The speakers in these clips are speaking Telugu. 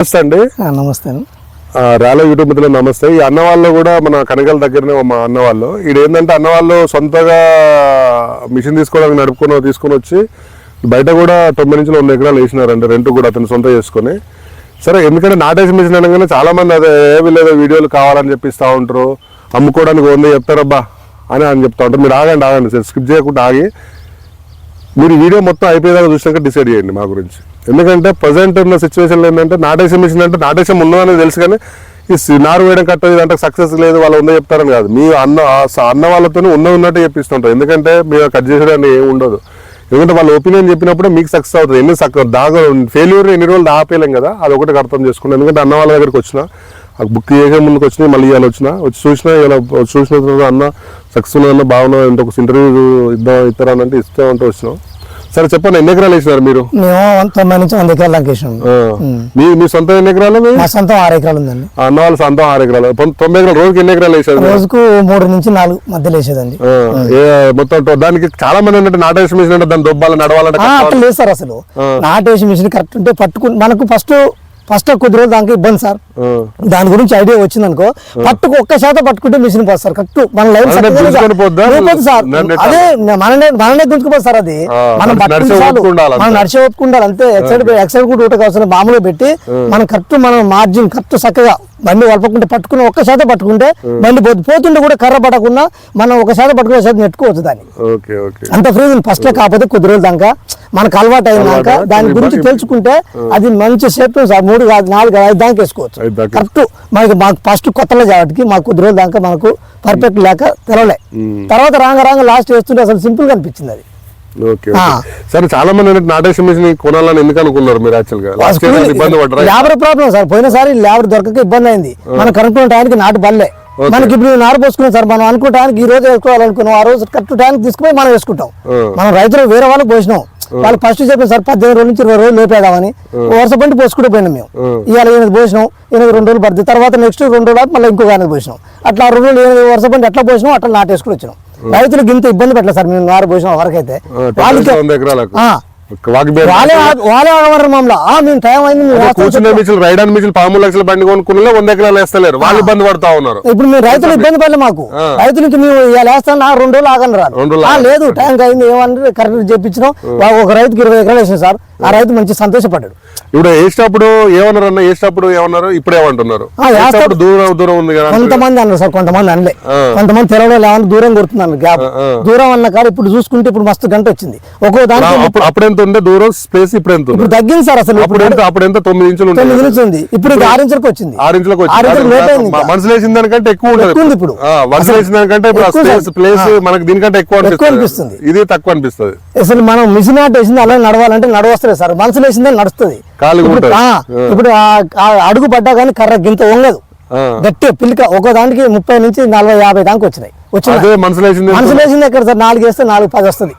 నమస్తే రాలో యూట్యూబ్ మిత్రులు నమస్తే. ఈ అన్నవాళ్ళు కూడా మన కనగల దగ్గరనే మా అన్నవాళ్ళు. ఏంటంటే అన్నవాళ్ళు సొంతగా మిషన్ తీసుకోవడానికి తీసుకొని వచ్చి బయట కూడా 9 నుంచి 100 ఎకరాలు వేసినారంటే రెంట్ కూడా అతను సొంత చేసుకుని. సరే, ఎందుకంటే నాటేసి మిషన్ అనగానే చాలా మంది అదే వీళ్ళేదో వీడియోలు కావాలని చెప్పిస్తూ ఉంటారు, అమ్ముకోవడానికి 100 చెప్తారబ్బా అని చెప్తా ఉంటారు. మీరు ఆగండి స్కిప్ చేయకుండా ఆగి మీరు వీడియో మొత్తం అయిపోయేదాకా చూసినాక డిసైడ్ చేయండి మా గురించి. ఎందుకంటే ప్రజెంట్ ఉన్న సిచ్యువేషన్లో ఏంటంటే నాటేసం మిషన్ అంటే నాటేసం ఉన్నదని తెలుసు, కానీ ఈ నారు వేయడం కట్టదు అంటే సక్సెస్ లేదు, వాళ్ళు ఉందో చెప్తారని కాదు. మీ అన్న వాళ్ళతో ఉన్నట్టు చెప్పిస్తుంటారు. ఎందుకంటే మీరు కట్ చేసేదాన్ని ఏమి ఉండదు. ఎందుకంటే వాళ్ళ ఒపీనియన్ చెప్పినప్పుడు మీకు సక్సెస్ అవుతుంది. ఫెయిల్యూర్ ఎన్ని రోజులు ఆపేయలేం కదా, అది ఒకటి అర్థం చేసుకున్నాను. ఎందుకంటే అన్న వాళ్ళ దగ్గరికి వచ్చిన బుక్ చేసే ముందుకు వచ్చినాయి, మళ్ళీ ఇవాళ వచ్చి చూసిన తర్వాత అన్న సక్సెస్ అన్న బాగున్నా అంటే ఒక ఇంటర్వ్యూ ఇస్తారని అంటే ఇస్తామంటే వచ్చినాం. సరే చెప్పండి, ఎన్ని ఎకరాలు వేసినారు మీరు? మేము 90 నుంచి 100 ఎకరాలు దాకా వేసినాం. మీ సొంతం ఎన్ని ఎకరాలు? మా సొంతం 6 ఎకరాలు ఉందండి. అన్న వాళ్ళ సొంతం 6 ఎకరాలు. 90 ఎకరాలు రోజుకి ఎన్ని ఎకరాలు వేసారు? రోజుకు 3 నుంచి 4 మధ్యలో వేసేదండి. మొత్తం దానికి చాలా మంది అంటే నాటేసి మిషన్ అంటే దాన్ని దొబ్బాలి నడవాలంటే అట్లా లేదు సార్. అసలు నాటేసి మిషన్ కరెక్ట్ ఉంటే పట్టుకుని మనకు ఫస్ట్ కొద్ది రోజులు దానికి ఇబ్బంది సార్. దాని గురించి ఐడియా వచ్చింది అనుకో, ఒక్క శాతం పట్టుకుంటే మిషన్ పోదు సార్. కరెక్ట్ మన లైన్ సార్. అదే మననే గుంజుకుపోదు సార్. అది మనం మనం నడిచే ఒప్పుకుంటారు అంతే. ఎక్సైడ్ కూడా ఊటకు అవసరం మామూలుగా పెట్టి మనం కరెక్ట్ మనం మార్జిన్ కరెక్ట్ చక్కగా బండి వలపకుంటే పట్టుకుని 1 శాతం పట్టుకుంటే బండి పోతుంటే కూడా కర్ర పడకుండా మనం 1 శాతం పట్టుకునే శాతం నెట్టుకోవచ్చు దాన్ని. అంత ఫ్రీ ఫస్ట్ కాకపోతే కొద్ది రోజులు దాకా మనకు అలవాటు అయినాక దాని గురించి తెలుసుకుంటే అది మంచి షేప్ 3 కాదు 4 5 దాకా వేసుకోవచ్చు. కరెక్ట్ మాకు ఫస్ట్ కొత్తలో కాబట్టి మాకు కొద్ది రోజులు దాకా మనకు పర్ఫెక్ట్ లేక తెలవలే. తర్వాత రాంగ లాస్ట్ వేస్తుంటే అసలు సింపుల్ గా అనిపించింది అది. సరే, చాలా మంది నాటేసి మిషన్ కొనాలని ఎందుకు అనుకున్నారు మీరు? Labour problem sir. పోయినసారి లేబర్ దొరకక ఇబ్బంది అయింది. మనం కనుక్కున్న టైంకి నాటు బల్లే. మనకి ఇప్పుడు నారు పోసుకున్నాం సార్. మనం అనుకున్న టైంకి ఈ రోజు వేసుకోవాలనుకున్నాం, ఆ రోజు కరెక్ట్ టైంకి తీసుకుపోయి మనం వేసుకుంటాం. మనం రైతులు వేరే వాళ్ళకి పోసినాం. వాళ్ళు ఫస్ట్ చెప్పారు సార్ 18 రోజుల నుంచి 20 రోజులు లేపేదామని. వరుస పండి పోసుకుంటూ పోయినాం మేము. ఇవాళ 8 పోసినాం, 8 2 రోజులు పడుతుంది. తర్వాత నెక్స్ట్ 2 రోజులు మళ్ళీ ఇంకొక 8 పోసినాం. అట్లా 2 రోజులు 8 వరుస పండి ఎట్లా పోసినాం అట్లా నాటేసుకుని వచ్చినాం. రైతులకు ఇంత ఇబ్బంది పెట్టలేదు సార్ మేము నారు పోసిన వరకైతే. వాళ్ళే ఆగమన్నారు మమ్మల్ని. మేము టైం అయింది రైడాన్ మిషన్ 13 లక్షల బండి కొనుక్కున్న 100 ఎకరాలు వేస్తలేరు, వాళ్ళు ఇబ్బంది పడతా ఉన్నారు. ఇప్పుడు మేము రైతులు ఇబ్బంది పడలే. మాకు రైతులకి మేము ఇలా వేస్తాను 2 రోజులు ఆగని రాదు. లేదు టైం అయింది ఏమన్నా కరెక్ట్ చెప్పించినాం. ఒక రైతుకి 20 ఎకరాలు వేసాం సార్. ఆ రైతు మంచి సంతోషపడ్డాడు. ఇప్పుడు వేసేటప్పుడు ఏమన్నారు అన్న? వేసేటప్పుడు ఏమన్నారు, ఇప్పుడు ఏమంటున్నారు? దూరం ఉంది కదా కొంతమంది అన్నారు సార్, కొంతమంది అనలే. కొంతమంది తెలవడం లేవని దూరం కొడుతున్నాను. గ్యాప్ దూరం అన్న కాదు. ఇప్పుడు చూసుకుంటే ఇప్పుడు మస్తు గంట వచ్చింది. ఒక్కో దానికి అప్పుడు ఎంత ఉండే దూరం స్పేస్ ఇప్పుడు ఎంత? ఇప్పుడు తగ్గింది సార్. అసలు అప్పుడు ఎంత 9 ఇంచులు 9 ఇంచులు ఉంది. ఇప్పుడు 6 ఇంచులకు వచ్చింది. 6 ఇంచులకు మనసులు వేసిన దానికంటే ఎక్కువ ఉంటుంది. ఇప్పుడు మనసులు వేసిన దానికంటే ప్లేస్ మనకి దీనికంటే ఎక్కువ అనిపిస్తుంది. ఇది తక్కువ అనిపిస్తుంది. అసలు మనం మిషన్ ఆట వేసింది అలా నడవాలంటే నడవస్తుంది సార్. మనసులు వేసిందే నడుస్తుంది. ఇప్పుడు అడుగు పడ్డా కానీ కర్ర గింత వంగదు. గట్టి పిల్లిక ఒక దానికి 30 నుంచి 40 50 దాకా వచ్చినాయి. మనసులు వేసింది ఎక్కడ సార్? 4 వేస్తే 4 10 వస్తుంది.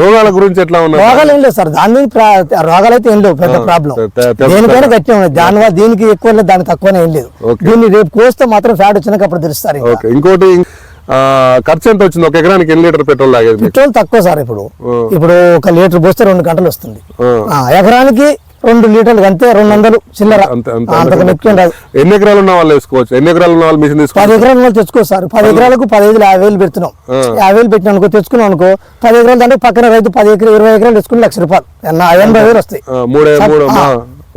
రోగాల గురించి ఎట్లా ఉన్నాయి? రోగాలు ఏం లేదు సార్. దాని రోగాలు అయితే ఏం లేవు. పెద్ద ప్రాబ్లం దేనికైనా గట్టిగా ఉన్నాయి. దానివల్ల దీనికి ఎక్కువ లేదు, దానికి తక్కువనే ఏం లేదు. దీన్ని రేపు కోస్తే మాత్రం ఫ్యాట్ వచ్చినాక అప్పుడు తెలుస్తారు. ఇంకోటి ఖర్చు ఎంత వచ్చింది? 1 ఎకరానికి ఎన్ని లీటర్ పెట్రోల్ తాగేది? పెట్రోల్ తక్కువ సార్. ఇప్పుడు 1 లీటర్ పోస్తే 2 గంటలు వస్తుంది. ఎకరానికి 2 లీటర్లు అంతే. 200 చిల్లర. ఎన్ని ఎకరాలు ఉన్న వాళ్ళు వేసుకోవచ్చు? ఎన్ని ఎకరాలు ఉన్న వాళ్ళు మిషన్ తీసుకోవచ్చు? 10 ఎకరాలు వాళ్ళు తెచ్చుకోవచ్చు సార్. 10 ఎకరాలకు 15,000 పెడుతున్నాం. 50,000 పెట్టినా అనుకో, తెచ్చుకున్నాం అనుకో 10 ఎకరాలు అంటే పక్కన రైతు 10 ఎకరాలు 20 ఎకరాలు తెచ్చుకుని ₹1,00,000 80,000 వస్తాయి.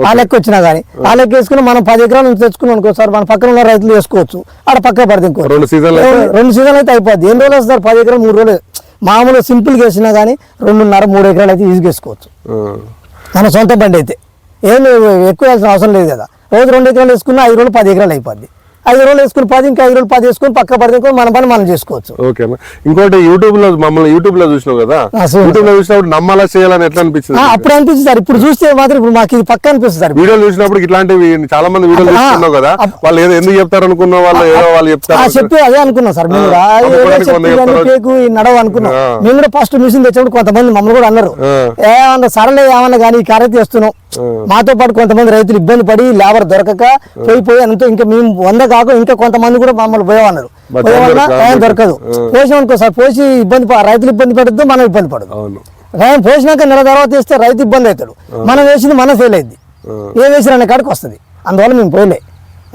ఆ లెక్క వచ్చినా కానీ ఆ లెక్క వేసుకుని మనం 10 ఎకరాల నుంచి తెచ్చుకున్నాం అనుకో సార్, మన పక్కన ఉన్న రైతులు వేసుకోవచ్చు. ఆడ పక్క పడితే ఇంకో 2 సీజన్లు అయితే అయిపోద్ది. ఎన్ని రోజులు వస్తారు? 10 ఎకరాలు 3 రోజులు. మామూలుగా సింపుల్గా వేసినా కానీ 2.5-3 ఎకరాలు అయితే ఈజీగా వేసుకోవచ్చు. మన సొంత బండి అయితే ఏం ఎక్కువ వేయాల్సిన అవసరం లేదు కదా. రోజు 2 ఎకరాలు వేసుకున్నా 5 రోజులు 10 ఎకరాలు అయిపోద్ది. 5 రోజులు వేసుకుని 10 ఇంకా 5 రోజులు 10 వేసుకుని పక్క పడితే మన పని మనం చేసుకోవచ్చు. ఓకే. ఇంకోటి యూట్యూబ్ లో చూసినావు కదా, యూట్యూబ్ లో చూసినప్పుడు నమ్మాలా చేయాలని ఎట్లా అనిపించింది? అప్పుడు అనిపించింది సార్. ఇప్పుడు చూస్తే మాత్రం ఇప్పుడు మాకు ఇది పక్క అనిపిస్తుంది సార్. వీడియోలు చూసినప్పుడు ఇట్లాంటివి చాలా మంది వీడియోలు చూస్తున్నావు కదా, వాళ్ళు ఏదో ఎందుకు చెప్తారు అనుకున్న వాళ్ళు ఏదో వాళ్ళు చెప్తారు చెప్పి అదే అనుకున్నాం సార్. మేము నడవ అనుకున్నాం. మేము కూడా ఫస్ట్ మిషన్ తెచ్చినప్పుడు కొంతమంది మమ్మల్ని కూడా అన్నారు, ఏమన్నా సరలే ఏమన్నా కానీ ఈ కార్యత చేస్తున్నాం. మాతో పాటు కొంతమంది రైతులు ఇబ్బంది పడి లేబర్ దొరకక పోయి అంతా ఇంకా మేము 100 కాక ఇంకా కొంతమంది కూడా మమ్మల్ని పోయేవన్నారు. పోయేవల్ల టైం దొరకదు. పోసామనుకో సార్, పోసి రైతులు ఇబ్బంది పడద్దు, మనం ఇబ్బంది పడదు. పోసినాక నెల తర్వాత వేస్తే రైతు ఇబ్బంది అవుతాడు, మనం వేసింది మనం ఫెయిల్ అయింది. ఏ వేసిన అనే కాడికి వస్తుంది. అందువల్ల మేము పోయలే.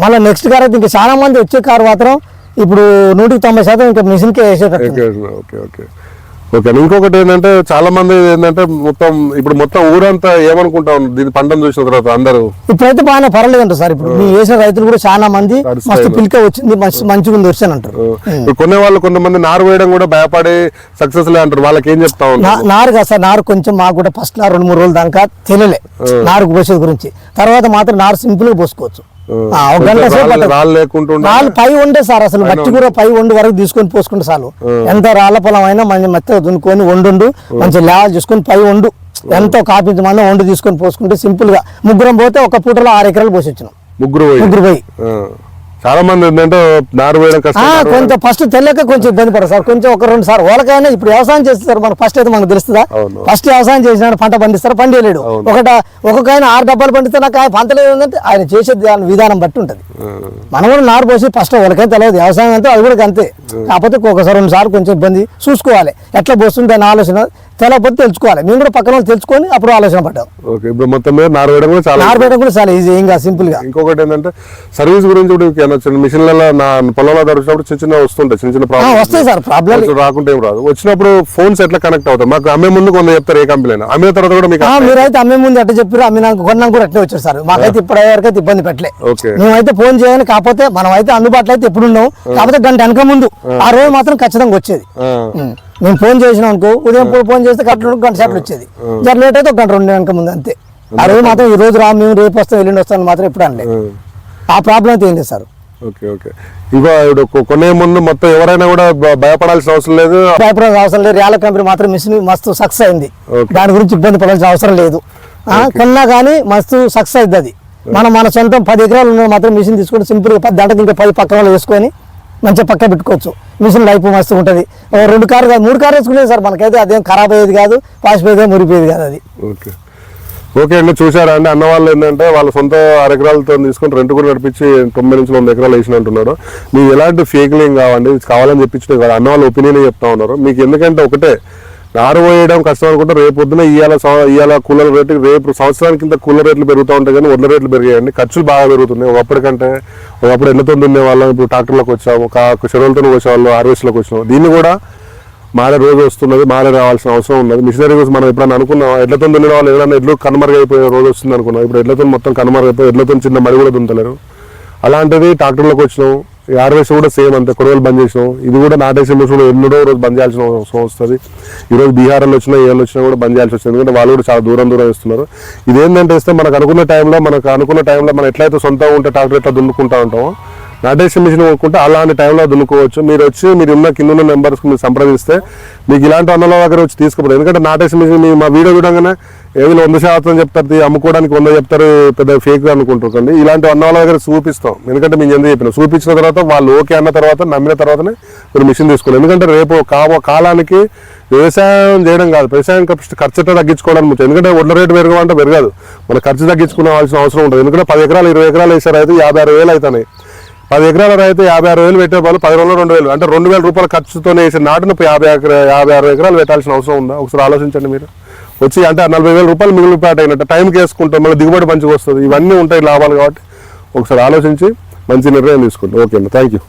మళ్ళీ నెక్స్ట్ కార్ అయితే ఇంకా చాలా మంది వచ్చే కారు మాత్రం ఇప్పుడు 190% ఇంకా మిషన్కే వేసేటట్టు. Okay okay okay. ఇంకొకటి ఏంటంటే చాలా మంది ఏంటంటే మొత్తం ఊరంతా ఏమనుకుంటా ఉన్నారు దీని పంటను చూసిన తర్వాత అందరూ ఇప్పుడైతే బాగానే పర్వాలేదంట సార్. ఇప్పుడు మీ వేసిన రైతులు కూడా చాలా మంది మస్తు పిలిక వచ్చింది, మంచిగా ఉంది వచ్చాను అంటారు. కొనే వాళ్ళు కొంతమంది నారు వేయడం కూడా భయపడి సక్సెస్ లే అంటారు. వాళ్ళకి ఏం చెప్తా ఉంటారు? నారు కాదు సార్, నారు కొంచెం మాకు కూడా ఫస్ట్ 2-3 రోజుల దాకా తెలియలే నారుకు పోసేది గురించి. తర్వాత మాత్రం నారు సింపుల్ గా పోసుకోవచ్చు. ఒక గంట సేపు రాళ్ళు పై ఉండే సార్, అసలు మట్టి కూడా పై వండు వరకు తీసుకొని పోసుకుంటే చాలు. ఎంత రాళ్ల పొలం అయినా మంచి మెత్తగా దున్నుకొని వండు మంచి లేవలు చేసుకొని పై వండు ఎంతో కాపించి మంది వండు తీసుకొని పోసుకుంటే సింపుల్ గా. ముగ్గురం పోతే ఒక పూటలో 6 ఎకరాలు పోసి వచ్చినాం. ముగ్గురు పోయి చాలా మంది ఏంటంటే నారు వేయడం కష్టం. కొంచెం ఫస్ట్ తెలియక కొంచెం ఇబ్బంది పడదు సార్. కొంచెం 1-2 సార్లు వాళ్ళకైనా ఇప్పుడు వ్యవసాయం చేస్తారు మనకు ఫస్ట్ అయితే మనకు తెలుస్తుందా? ఫస్ట్ వ్యవసాయం చేసినాడు పంట పండిస్తారు, పండియలేడు. ఒక్కొక్కైనా 6 డబ్బాలు పండిస్తే నాకు ఆయన పంట లేదు అంటే ఆయన చేసే విధానం బట్టి ఉంటుంది. మనం కూడా నారు పోసి ఫస్ట్ వాళ్ళకైతే తెలియదు వ్యవసాయం అంటే అది కూడా అంతే. కాకపోతే 1-2 సార్లు కొంచెం ఇబ్బంది చూసుకోవాలి, ఎట్లా పోస్తుంది దాని ఆలోచన తెలియకపోతే తెలుసుకోవాలి. మేము కూడా పక్కన వాళ్ళు తెలుసుకొని అప్పుడు ఆలోచన పడ్డాం. ఇప్పుడు మొత్తం మీద నారు వేయడం కూడా చాలా ఈజీ, ఇంకా సింపుల్ గా. ఇంకొకటి ఏంటంటే సర్వీస్ గురించి మిషన్లలో పొలంలో దొరికినప్పుడు చిన్న వస్తుంటాయి, చిన్న ప్రాబ్లమ్ వస్తాయి సార్. ప్రాబ్లం రాకుంటే ఏం రాదు. వచ్చినప్పుడు ఫోన్స్ ఎట్లా కనెక్ట్ అవుతాయి? మాకు అమ్మే ముందు కొంత చెప్తారు ఏ కంపెనీ అయినా, అమ్మే తర్వాత కూడా మీకు మీరైతే అమ్మే ముందు ఎట్లా చెప్పారు అమ్మినాక కొన్నాక కూడా అట్లే వచ్చారు సార్. మాకైతే ఇప్పటివరకు అయితే ఇబ్బంది పెట్టలే. మేమైతే ఫోన్ చేయాలి, కాకపోతే మనం అయితే అందుబాటులో అయితే ఎప్పుడు ఉన్నాం. కాకపోతే గంట వెనక ముందు ఆ రోజు మాత్రం ఖచ్చితంగా వచ్చేది. మేము ఫోన్ చేసినాం అనుకో, ఉదయం ఫోన్ చేస్తే గంట సేపలు వచ్చేది. జర లేట్ అయితే 1-2 వెనక ముందు అంతే. ఆ రోజు మాత్రం ఈ రోజు రా మేము రేపు వస్తాం ఎల్లుండి వస్తాం మాత్రం ఎప్పుడు అనలేదు. ఆ ప్రాబ్లం అయితే ఏం లేదు సార్. Okay okay. ఇగో కొనే ముందు మొత్తం ఎవరైనా కూడా భయపడాల్సిన అవసరం లేదు, భయపడాల్సిన అవసరం లేదు. రియల్ కంపెనీ మాత్రం మిషన్ మస్తు సక్సెస్ అయింది, దాని గురించి ఇబ్బంది పడాల్సిన అవసరం లేదు. కొన్నా కానీ మస్తు సక్సెస్ అయింది అది. మన సొంతం 10 ఎకరాలు ఉన్న మాత్రం మిషన్ తీసుకొని సింపుల్ గా 10 దాంట్లో ఇంకా 10 పక్కన వేసుకొని మంచిగా పక్క పెట్టుకోవచ్చు. మిషన్ లైఫ్ మస్తు ఉంటుంది. 2 కార్లు కాదు 3 కార్లు వేసుకునేది సార్. మనకైతే అదేం ఖరాబ్ అయ్యేది కాదు, పాసిపోయేది మురిపోయేది కాదు అది. ఓకే ఓకే అండి. చూసారా అండి, అన్న వాళ్ళు ఏంటంటే వాళ్ళ సొంత 6 ఎకరాలతో తీసుకొని రెంట్ కూడా నడిపించి 90 నుంచి 100 ఎకరాలు వేసిన అంటున్నారు. మీకు ఎలాంటి ఫేక్లింగ్ కావాలని చెప్పించడం కాదు, అన్న వాళ్ళ ఒపీనియన్ చెప్తా ఉన్నారు. మీకు ఎందుకంటే ఒకటే, నారు పోయడం కష్టం అనుకుంటే రేపు పొద్దున ఇవాళ కూలర్ రేటు, రేపు సంవత్సరానికి ఇంత కూలర్ రేట్లు పెరుగుతూ ఉంటాయి కానీ వడ్ల రేట్లు పెరిగాయండి. ఖర్చులు బాగా పెరుగుతున్నాయి. ఒకప్పుడు ఎన్నతో దున్నే వాళ్ళం, ఇప్పుడు ట్రాక్టర్లకు వచ్చాము, చెరువులతో వచ్చేవాళ్ళు, హార్వెస్ట్లోకి వచ్చాము. దీన్ని కూడా మారే రోజు వస్తున్నది, మారే రావాల్సిన అవసరం ఉన్నది. మిషనరీ కోసం మనం ఎప్పుడన్నా అనుకున్నాం, ఎడ్లతో దున్నిన వాళ్ళు ఏదైనా ఎడ్లు కనుమరుగైపోయే రోజు వస్తుంది అనుకున్నాం. ఇప్పుడు ఎడ్లతో మొత్తం కనుమరుగైపోయి ఎడ్లతో చిన్న మడి కూడా దున్నలేరు. అలాంటిది ట్రాక్టర్లకు వచ్చినాం. ఈ హార్వెస్ట్ కూడా సేమ్ అంతే, కొడవలు బంద్ చేసినాం. ఇది కూడా నాటేసే మిషన్ ఎన్నడో రోజు బంద్ చేయాల్సిన అవసరం వస్తుంది. ఈరోజు బీహార్లో వచ్చినా ఏళ్ళు వచ్చినా కూడా బంద్ చేయాల్సి వస్తుంది, ఎందుకంటే వాళ్ళు కూడా చాలా దూరం ఇస్తున్నారు. ఇదేంటంటే ఇస్తే మనకు అనుకున్న టైంలో మనం ఎట్లయితే సొంతంగా ఉంటే ట్రాక్టర్ ఎట్లా దున్నుకుంటా ఉంటామో, నాటేసే మిషన్ కొనుక్కుంటే అలాంటి టైంలో దున్నుకోవచ్చు. మీరు కింద నెంబర్స్ మీరు సంప్రదిస్తే మీకు ఇలాంటి అన్నల దగ్గర వచ్చి తీసుకుపోతారు. ఎందుకంటే నాటేసే మిషన్ మా వీడియో చూడగానే ఏదో 100% చెప్తారు, అమ్ముకోవడానికి 100 చెప్తారు, పెద్ద ఫేక్ అనుకుంటుంటండి. ఇలాంటి అన్న వాళ్ళ దగ్గర చూపిస్తాం. ఎందుకంటే మేము ఎందుకు చెప్పినా, చూపించిన తర్వాత వాళ్ళు ఓకే అన్న తర్వాత, నమ్మిన తర్వాతనే మీరు మిషన్ తీసుకోవాలి. ఎందుకంటే రేపు కాలానికి వ్యవసాయం చేయడం కాదు, వ్యవసాయం ఖర్చు తగ్గించుకోవడానికి ముఖ్యం. ఎందుకంటే వడ్ల రేటు పెరగమంటే పెరగదు, మన ఖర్చు తగ్గించుకోవాల్సిన అవసరం ఉంటుంది. ఎందుకంటే 10 ఎకరాలు 20 ఎకరాలు వేసారు అయితే 56,000 అవుతున్నాయి. 10 ఎకరాల రైతు 56,000 పెట్టే వాళ్ళు 10 రోజులు 2,000 అంటే 2,000 రూపాయల ఖర్చుతో వేసిన నాటును 56 ఎకరాలు పెట్టాల్సిన అవసరం ఉందా? ఒకసారి ఆలోచించండి. మీరు వచ్చి అంటే 40,000 రూపాయలు మిగిలిపాటు అయినట్టు టైంకి వేసుకుంటాం, మళ్ళీ దిగుబడి మంచిగా వస్తుంది. ఇవన్నీ ఉంటాయి లాభాలు. కాబట్టి ఒకసారి ఆలోచించి మంచి నిర్ణయం తీసుకుంటాం. ఓకే అండి, థ్యాంక్ యూ.